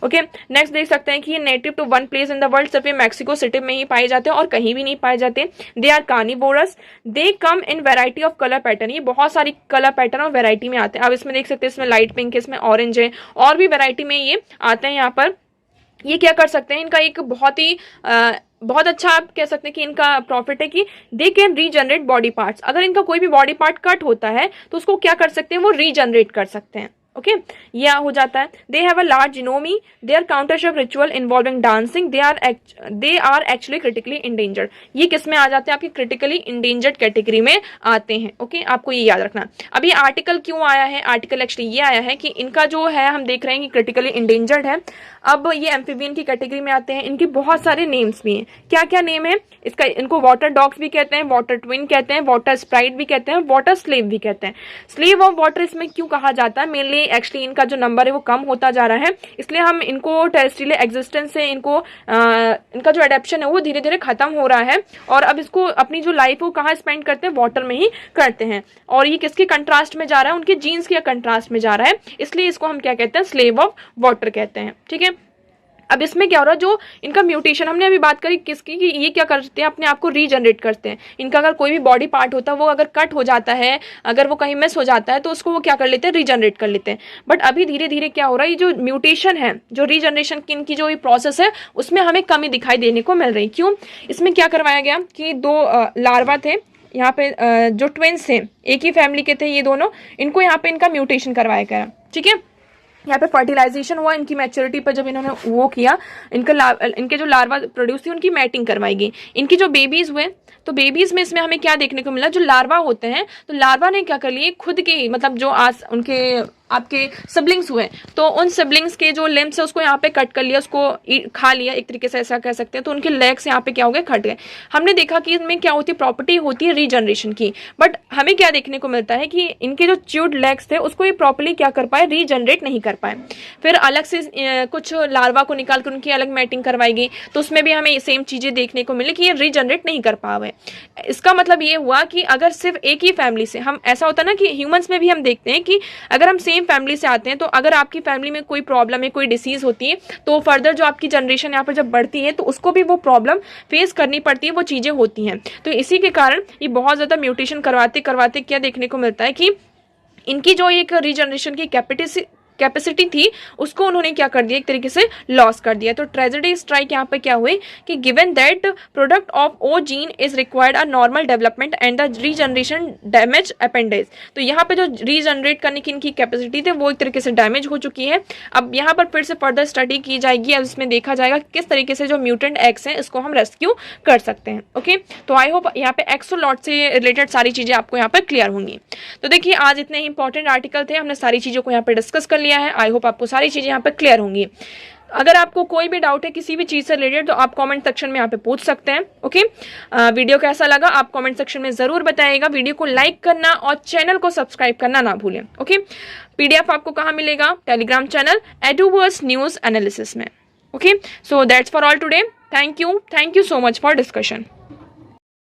ओके, नेक्स्ट देख सकते हैं कि ये native to one place in the world, सिर्फ ये मैक्सिको सिटी में ही पाए जाते हैं और कहीं भी नहीं पाए जाते। They are carnivorous, they come in variety of colour pattern, ये बहुत सारी कलर पैटर्न और वैरायटी में आते हैं। अब इसमें देख सकते हैं, इसमें लाइट पिंक है, इसमें ऑरेंज है, और भी वैरायटी में ये आते हैं। यहाँ पर ये क्या कर सकते हैं, इनका एक बहुत अच्छा आप कह सकते हैं कि इनका प्रॉफिट है कि they can regenerate body parts. अगर इनका कोई भी बॉडी पार्ट कट होता है तो उसको क्या कर सकते हैं, वो रीजनरेट कर सकते हैं। ओके, ये हो जाता है। They have a large genome, they are courtship ritual involving dancing, they are actually critically endangered. ये किस में आ जाते हैं, आपकी क्रिटिकली इंडेंजर्ड कैटेगरी में आते हैं। ओके, आपको ये याद रखना। अब ये आर्टिकल क्यों आया है, आर्टिकल एक्चुअली ये आया है कि इनका जो है, हम देख रहे हैं कि क्रिटिकली इंडेंजर्ड है। अब ये एम्फीबियन की कैटेगरी में आते हैं, इनके बहुत सारे नेम्स भी हैं। क्या क्या नेम है इसका, इनको वाटर डॉग्स भी कहते हैं, वाटर ट्विन कहते हैं, वाटर स्प्राइट भी कहते हैं, वाटर स्लेव भी कहते हैं। स्लेव ऑफ वाटर इसमें क्यों कहा जाता है, मेनली एक्चुअली इनका जो नंबर है वो कम होता जा रहा है, इसलिए हम इनको टेरेस्ट्रियल एग्जिस्टेंस से इनका जो एडेप्शन है वो धीरे धीरे खत्म हो रहा है, और अब इसको अपनी जो लाइफ है वो कहाँ स्पेंड करते हैं, वाटर में ही करते हैं। और ये किसके कंट्रास्ट में जा रहा है, उनके जीन्स के कंट्रास्ट में जा रहा है, इसलिए इसको हम क्या कहते हैं, स्लेव ऑफ वाटर कहते हैं। ठीक है, अब इसमें क्या हो रहा है, जो इनका म्यूटेशन, हमने अभी बात करी किसकी, कि ये क्या करते हैं, अपने आप को रीजनरेट करते हैं। इनका अगर कोई भी बॉडी पार्ट होता है वो अगर कट हो जाता है, अगर वो कहीं मिस हो जाता है, तो उसको वो क्या कर लेते हैं, रीजनरेट कर लेते हैं। बट अभी धीरे धीरे क्या हो रहा है, ये जो म्यूटेशन है, जो रीजनरेशन की इनकी जो ये प्रोसेस है, उसमें हमें कमी दिखाई देने को मिल रही। क्यों, इसमें क्या करवाया गया कि दो लार्वा थे यहाँ पे, जो ट्विन्स थे, एक ही फैमिली के थे ये दोनों, इनको यहाँ पे इनका म्यूटेशन करवाया गया। ठीक है, यहाँ पे फर्टिलाइजेशन हुआ, इनकी मैच्योरिटी पर जब इन्होंने वो किया, इनके जो लार्वा प्रोड्यूस थी उनकी मैटिंग करवाई गई। इनकी जो बेबीज हुए, तो बेबीज में इसमें हमें क्या देखने को मिला, जो लार्वा होते हैं, तो लार्वा ने क्या कर लिए, खुद के मतलब जो उनके आपके सिबलिंग्स हुए, तो उन सिबलिंग्स के जो लिम्स है उसको यहाँ पे कट कर लिया, उसको खा लिया, एक तरीके से ऐसा कह सकते हैं। तो उनके लेग्स यहाँ पे क्या हो गए, कट गए। हमने देखा कि इनमें क्या होती है, प्रॉपर्टी होती है रीजनरेशन की, बट हमें क्या देखने को मिलता है कि इनके जो च्यूड लेग्स थे उसको ये प्रॉपर्ली क्या कर पाए, रीजनरेट नहीं कर पाए। फिर अलग से कुछ लार्वा को निकाल कर उनकी अलग मैटिंग करवाई गई, तो उसमें भी हमें सेम चीजें देखने को मिली कि ये रीजनरेट नहीं कर पा रहे। इसका मतलब ये हुआ कि अगर सिर्फ एक ही फैमिली से, हम ऐसा होता है ना कि ह्यूमंस में भी हम देखते हैं कि अगर हम सेम फैमिली से आते हैं, तो अगर आपकी फैमिली में कोई प्रॉब्लम है, कोई डिसीज होती है, तो फर्दर जो आपकी जनरेशन यहाँ पर जब बढ़ती है तो उसको भी वो प्रॉब्लम फेस करनी पड़ती है, वो चीजें होती हैं। तो इसी के कारण ये बहुत ज्यादा म्यूटेशन करवाते करवाते क्या देखने को मिलता है कि इनकी जो एक रीजनरेशन की कैपेसिटी थी उसको उन्होंने क्या कर दिया, एक तरीके से लॉस कर दिया। तो ट्रेजेडी स्ट्राइक यहाँ पे क्या हुई कि given that product of O gene is required a normal development and the regeneration damage appendage. तो यहाँ पे जो रीजनरेट करने की इनकी कैपेसिटी थी वो एक तरीके से डैमेज हो चुकी है। अब यहाँ पर फिर से फर्दर स्टडी की जाएगी, अब इसमें देखा जाएगा किस तरीके से जो म्यूटेंट एग्स हैं इसको हम रेस्क्यू कर सकते हैं। ओके, तो आई होप यहाँ पे एक्सोलॉट से रिलेटेड सारी चीजें आपको यहाँ पर क्लियर होंगी। तो देखिए, आज इतने इंपॉर्टेंट आर्टिकल थे, हमने सारी चीजों को यहाँ पे डिस्कस कर लिया है। आई होप आपको सारी चीजें यहाँ पे क्लियर होंगी। अगर आपको कोई भी डाउट है किसी भी चीज से रिलेटेड, तो आप कमेंट सेक्शन में यहाँ पे पूछ सकते हैं। ओके, वीडियो कैसा लगा आप कमेंट सेक्शन में जरूर बताइएगा। वीडियो को लाइक करना और चैनल को सब्सक्राइब करना ना भूलें। ओके, पीडीएफ आपको कहाँ मिलेगा, टेलीग्राम चैनल एडुवर्स न्यूज एनालिसिस में। Okay, so that's for all today. Thank you so much for discussion.